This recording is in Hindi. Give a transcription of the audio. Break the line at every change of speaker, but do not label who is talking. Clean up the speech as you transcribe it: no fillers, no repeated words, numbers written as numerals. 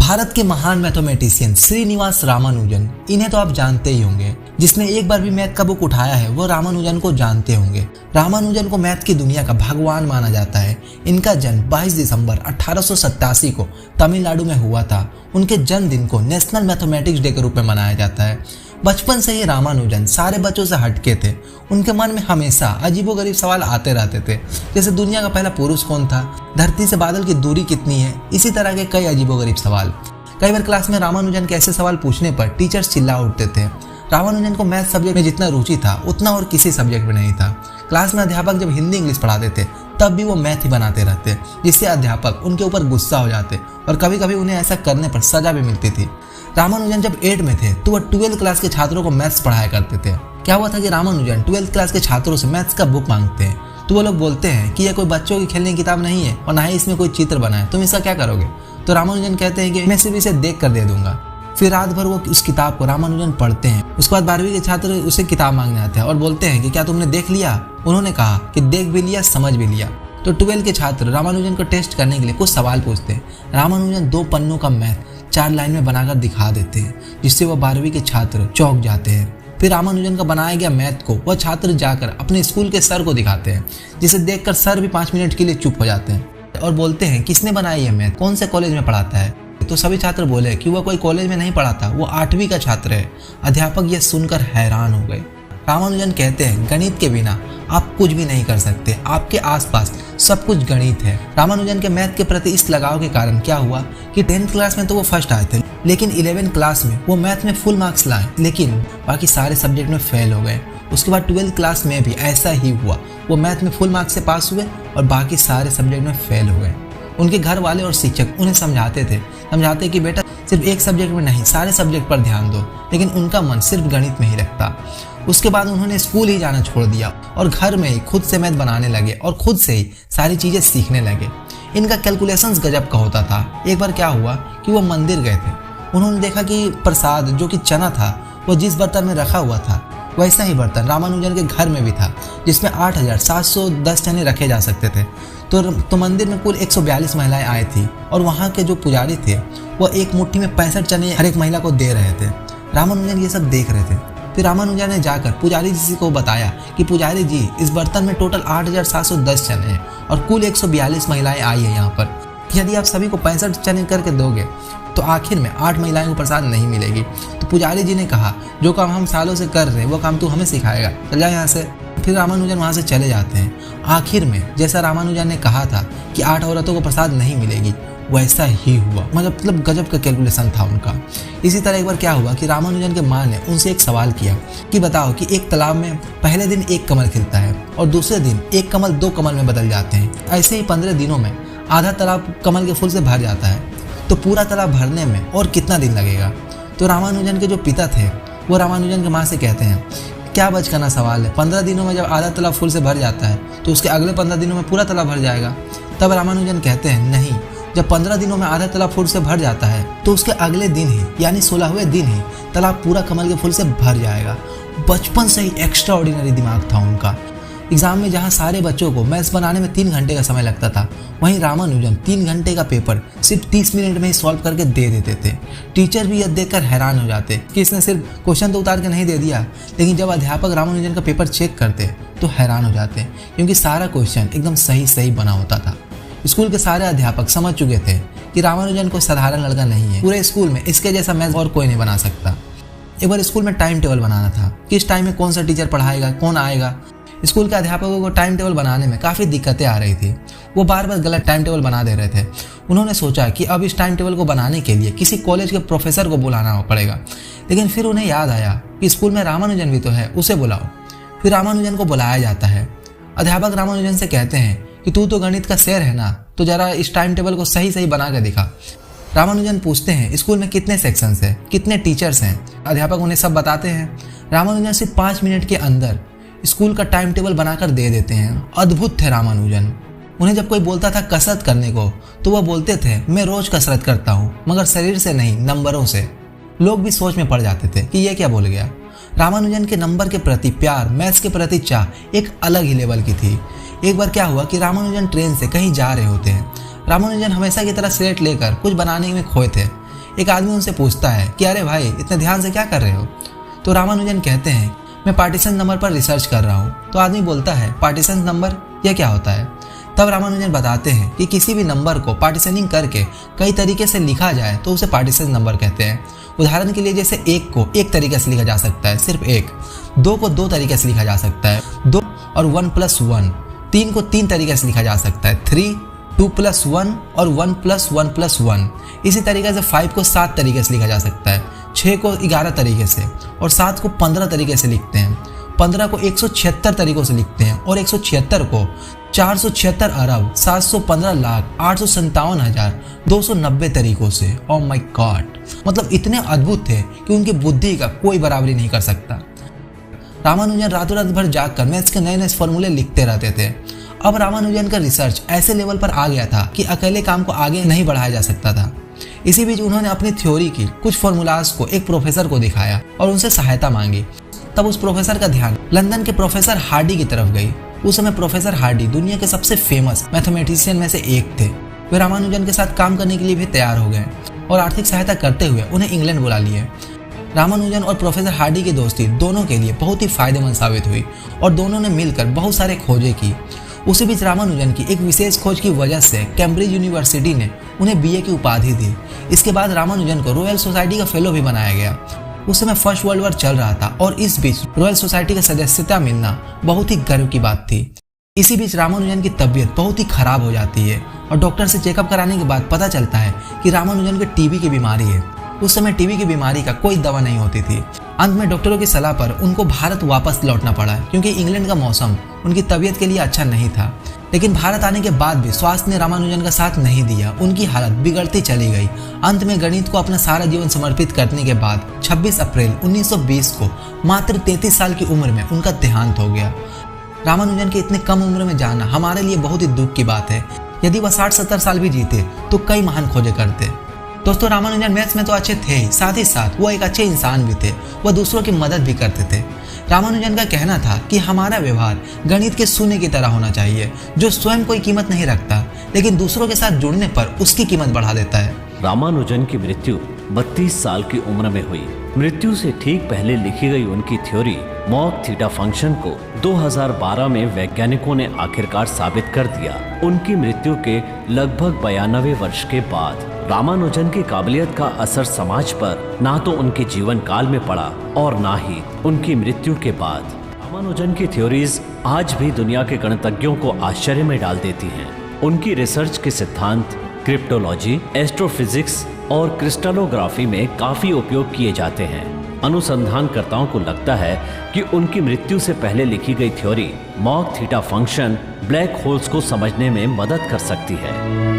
भारत के महान मैथमेटिशियन श्रीनिवास रामानुजन, इन्हें तो आप जानते ही होंगे। जिसने एक बार भी मैथ का बुक उठाया है वो रामानुजन को जानते होंगे। रामानुजन को मैथ की दुनिया का भगवान माना जाता है। इनका जन्म 22 दिसंबर 1887 को तमिलनाडु में हुआ था। उनके जन्मदिन को नेशनल मैथमेटिक्स डे के रूप में मनाया जाता है। बचपन से ही रामानुजन सारे बच्चों से हटके थे। उनके मन में हमेशा अजीबोगरीब सवाल आते रहते थे, जैसे दुनिया का पहला पुरुष कौन था, धरती से बादल की दूरी कितनी है, इसी तरह के कई अजीबोगरीब सवाल। कई बार क्लास में रामानुजन के ऐसे सवाल पूछने पर टीचर्स चिल्ला उठते थे। रामानुजन को मैथ सब्जेक्ट में जितना रुचि था उतना और किसी सब्जेक्ट में नहीं था। क्लास में अध्यापक जब हिंदी इंग्लिश पढ़ाते थे तब भी वो मैथ ही बनाते रहते, जिससे अध्यापक उनके ऊपर गुस्सा हो जाते और कभी कभी उन्हें ऐसा करने पर सजा भी मिलती थी। रामानुजन जब 8 में थे तो वह 12th क्लास के छात्रों को मैथ्स पढ़ाया करते थे। क्या हुआ था कि रामानुजन 12th क्लास के छात्रों से मैथ्स का बुक मांगते हैं तो वो लोग बोलते हैं कि यह कोई बच्चों की खेलने की किताब नहीं है और ना ही इसमें कोई चित्र बना है, तुम इसका क्या करोगे। तो रामानुजन कहते हैं कि मैं सिर्फ इसे देख कर दे दूंगा। फिर रात भर वो उस किताब को रामानुजन पढ़ते हैं। उसके बाद 12वीं के छात्र उसे किताब मांगने आते हैं और बोलते हैं कि क्या तुमने देख लिया। उन्होंने कहा कि देख भी लिया, समझ भी लिया। तो 12 के छात्र रामानुजन को टेस्ट करने के लिए कुछ सवाल पूछते हैं। रामानुजन 2 पन्नों का मैथ 4 लाइन में बनाकर दिखा देते हैं, जिससे वह 12वीं के छात्र चौंक जाते हैं। फिर रामानुजन का बनाया गया मैथ को वह छात्र जाकर अपने स्कूल के सर को दिखाते हैं, जिसे देखकर सर भी 5 मिनट के लिए चुप हो जाते हैं और बोलते हैं किसने बनाया यह मैथ, कौन से कॉलेज में पढ़ाता है। तो सभी छात्र बोले कि वह कोई कॉलेज में नहीं पढ़ाता, वो 8वीं का छात्र है। अध्यापक यह सुनकर हैरान हो गए। रामानुजन कहते हैं गणित के बिना आप कुछ भी नहीं कर सकते, आपके आसपास सब कुछ गणित है। रामानुजन के मैथ के प्रति इस लगाव के कारण क्या हुआ कि 10th क्लास में तो वो फर्स्ट आए थे, लेकिन 11th क्लास में वो मैथ में फुल मार्क्स लाए, लेकिन बाकी सारे सब्जेक्ट में फेल हो गए। उसके बाद 12th क्लास में भी ऐसा ही हुआ, वो मैथ में फुल मार्क्स से पास हुए और बाकी सारे सब्जेक्ट में फेल हो गए। उनके घर वाले और शिक्षक उन्हें समझाते कि बेटा सिर्फ एक सब्जेक्ट में नहीं, सारे सब्जेक्ट पर ध्यान दो, लेकिन उनका मन सिर्फ गणित में ही लगता। उसके बाद उन्होंने स्कूल ही जाना छोड़ दिया और घर में ही खुद से मैथ बनाने लगे और खुद से ही सारी चीज़ें सीखने लगे। इनका कैलकुलेशंस गजब का होता था। एक बार क्या हुआ कि वो मंदिर गए थे। उन्होंने देखा कि प्रसाद जो कि चना था वो जिस बर्तन में रखा हुआ था वैसा ही बर्तन रामानुजन के घर में भी था, जिसमें 8710 चने रखे जा सकते थे। तो मंदिर में कुल 142 महिलाएं आई थी और वहाँ के जो पुजारी थे वो एक मुट्ठी में 65 चने हर एक महिला को दे रहे थे। रामानुजन ये सब देख रहे थे। फिर रामानुजन ने जाकर पुजारी जी को बताया कि पुजारी जी, इस बर्तन में टोटल 8710 चने हैं और कुल 142 महिलाएं आई है यहाँ पर। यदि आप सभी को 65 चने करके दोगे तो आखिर में 8 महिलाओं को प्रसाद नहीं मिलेगी। तो पुजारी जी ने कहा जो काम हम सालों से कर रहे हैं वो काम तू हमें सिखाएगा, चल जा यहाँ से। फिर रामानुजन वहाँ से चले जाते हैं। आखिर में जैसा रामानुजन ने कहा था कि 8 औरतों को प्रसाद नहीं मिलेगी वैसा ही हुआ। मतलब गजब का कैलकुलेशन था उनका। इसी तरह एक बार क्या हुआ कि रामानुजन के माँ ने उनसे एक सवाल किया कि बताओ कि एक तालाब में पहले दिन एक कमल खिलता है और दूसरे दिन एक कमल 2 कमल में बदल जाते हैं। ऐसे ही 15 दिनों में आधा तालाब कमल के फूल से भर जाता है, तो पूरा तालाब भरने में और कितना दिन लगेगा। तो रामानुजन के जो पिता थे वो रामानुजन के माँ से कहते हैं क्या बचकाना सवाल है, 15 दिनों में जब आधा तालाब फूल से भर जाता है तो उसके अगले 15 दिनों में पूरा तालाब भर जाएगा। तब रामानुजन कहते हैं नहीं, जब 15 दिनों में आधा तालाब फूल से भर जाता है तो उसके अगले दिन ही यानी 16वें दिन ही तालाब पूरा कमल के फूल से भर जाएगा। बचपन से ही एक्स्ट्रा ऑर्डिनरी दिमाग था उनका। एग्जाम में जहाँ सारे बच्चों को मैथ्स बनाने में 3 घंटे का समय लगता था, वहीं रामानुजन 3 घंटे का पेपर सिर्फ 30 मिनट में ही सॉल्व करके दे देते थे। टीचर भी यह देखकर हैरान हो जाते कि इसने सिर्फ क्वेश्चन तो उतार के नहीं दे दिया, लेकिन जब अध्यापक रामानुजन का पेपर चेक करते तो हैरान हो जाते क्योंकि सारा क्वेश्चन एकदम सही बना होता था। स्कूल के सारे अध्यापक समझ चुके थे कि रामानुजन कोई साधारण लड़का नहीं है। पूरे स्कूल में इसके जैसा मैथ और कोई नहीं बना सकता। एक बार स्कूल में टाइम टेबल बनाना था, किस टाइम में कौन सा टीचर पढ़ाएगा, कौन आएगा। स्कूल के अध्यापकों को टाइम टेबल बनाने में काफ़ी दिक्कतें आ रही थी। वो बार बार गलत टाइम टेबल बना दे रहे थे। उन्होंने सोचा कि अब इस टाइम टेबल को बनाने के लिए किसी कॉलेज के प्रोफेसर को बुलाना पड़ेगा, लेकिन फिर उन्हें याद आया कि स्कूल में रामानुजन भी तो है, उसे बुलाओ। फिर रामानुजन को बुलाया जाता है। अध्यापक रामानुजन से कहते हैं कि तू तो गणित का शेर है ना, तो जरा इस टाइम टेबल को सही बना के दिखा। रामानुजन पूछते हैं स्कूल में कितने सेक्शंस हैं, कितने टीचर्स हैं। अध्यापक उन्हें सब बताते हैं। रामानुजन सिर्फ 5 मिनट के अंदर स्कूल का टाइम टेबल बनाकर दे देते हैं। अद्भुत थे रामानुजन। उन्हें जब कोई बोलता था कसरत करने को तो वह बोलते थे मैं रोज कसरत करता हूँ, मगर शरीर से नहीं, नंबरों से। लोग भी सोच में पड़ जाते थे कि ये क्या बोल गया। रामानुजन के नंबर के प्रति प्यार, मैथ्स के प्रति चाह एक अलग ही लेवल की थी। एक बार क्या हुआ कि रामानुजन ट्रेन से कहीं जा रहे होते हैं। रामानुजन हमेशा की तरह स्लेट लेकर कुछ बनाने में खोए थे। एक आदमी उनसे पूछता है कि अरे भाई इतने ध्यान से क्या कर रहे हो। तो रामानुजन कहते हैं मैं पार्टीशन नंबर पर रिसर्च कर रहा हूँ। तो आदमी बोलता है पार्टीशन नंबर यह क्या होता है। तब रामानुजन बताते हैं कि किसी भी नंबर को पार्टीशनिंग करके कई तरीके से लिखा जाए तो उसे पार्टीशन नंबर कहते हैं। उदाहरण के लिए जैसे 1 को एक तरीके से लिखा जा सकता है, सिर्फ 1। 2 को 2 तरीके से लिखा जा सकता है, 2 और 1+1। 3 को 3 तरीके से लिखा जा सकता है, 3, 2+1 और 1+1+1। इसी तरीके से 5 को 7 तरीके से लिखा जा सकता है, 6 को 11 तरीके से और 7 को 15 तरीके से लिखते हैं। 15 को 176 तरीकों से लिखते हैं और 176 को 476,715,857,290 तरीकों से। ओह माय गॉड, मतलब इतने अद्भुत थे कि उनकी बुद्धि का कोई बराबरी नहीं कर सकता। रामानुजन रातों रात भर जागकर मैथ्स के नए नए फॉर्मूले लिखते रहते थे। अब रामानुजन का रिसर्च ऐसे लेवल पर आ गया था कि अकेले काम को आगे नहीं बढ़ाया जा सकता था। इसी बीच उन्होंने अपनी थ्योरी की कुछ फॉर्मूलाज को एक प्रोफेसर को दिखाया और उनसे सहायता मांगी। तब उस प्रोफेसर का ध्यान लंदन के प्रोफेसर हार्डी की तरफ गई। उस समय प्रोफेसर हार्डी दुनिया के सबसे फेमस मैथमेटिशियन में से एक थे। वे रामानुजन के साथ काम करने के लिए भी तैयार हो गए और आर्थिक सहायता करते हुए उन्हें इंग्लैंड बुला लिए। रामानुजन और प्रोफेसर हार्डी की दोस्ती दोनों के लिए बहुत ही फायदेमंद साबित हुई और दोनों ने मिलकर बहुत सारे खोजें की। उसी बीच रामानुजन की एक विशेष खोज की वजह से कैम्ब्रिज यूनिवर्सिटी ने उन्हें BA की उपाधि दी। इसके बाद रामानुजन को रॉयल सोसाइटी का फेलो भी बनाया गया। उस समय फर्स्ट वर्ल्ड वॉर चल रहा था और इस बीच रॉयल सोसाइटी का सदस्यता मिलना बहुत ही गर्व की बात थी। इसी बीच रामानुजन की तबीयत बहुत ही खराब हो जाती है और डॉक्टर से चेकअप कराने के बाद पता चलता है कि रामानुजन को TB की बीमारी है। उस समय TB की बीमारी का कोई दवा नहीं होती थी। अंत में डॉक्टरों की सलाह पर उनको भारत वापस लौटना पड़ा क्योंकि इंग्लैंड का मौसम उनकी तबीयत के लिए अच्छा नहीं था। लेकिन भारत आने के बाद भी स्वास्थ्य ने रामानुजन का साथ नहीं दिया। उनकी हालत बिगड़ती चली गई। अंत में गणित को अपना सारा जीवन समर्पित करने के बाद 26 अप्रैल 1920 को मात्र 33 साल की उम्र में उनका देहांत हो गया। रामानुजन के इतने कम उम्र में जाना हमारे लिए बहुत ही दुख की बात है। यदि वह 60-70 साल भी जीते तो कई महान खोजें करते। दोस्तों, रामानुजन मैथ्स में तो अच्छे थे ही, साथ ही साथ वो एक अच्छे इंसान भी थे। वह दूसरों की मदद भी करते थे। रामानुजन का कहना था कि हमारा व्यवहार गणित के शून्य की तरह होना चाहिए, जो स्वयं कोई कीमत नहीं रखता लेकिन दूसरों के साथ जुड़ने पर उसकी कीमत बढ़ा देता है।
रामानुजन की मृत्यु 32 साल की उम्र में हुई। मृत्यु से ठीक पहले लिखी गई उनकी थ्योरी मॉक थीटा फंक्शन को 2012 में वैज्ञानिकों ने आखिरकार साबित कर दिया। उनकी मृत्यु के लगभग 92 वर्ष के बाद रामानुजन की काबिलियत का असर समाज पर ना तो उनके जीवन काल में पड़ा और ना ही उनकी मृत्यु के बाद। रामानुजन की थ्योरीज आज भी दुनिया के गणितज्ञों को आश्चर्य में डाल देती हैं। उनकी रिसर्च के सिद्धांत क्रिप्टोलॉजी, एस्ट्रोफिजिक्स और क्रिस्टलोग्राफी में काफी उपयोग किए जाते हैं। अनुसंधानकर्ताओं को लगता है कि उनकी मृत्यु से पहले लिखी गई theory mock theta function black holes को समझने में मदद कर सकती है।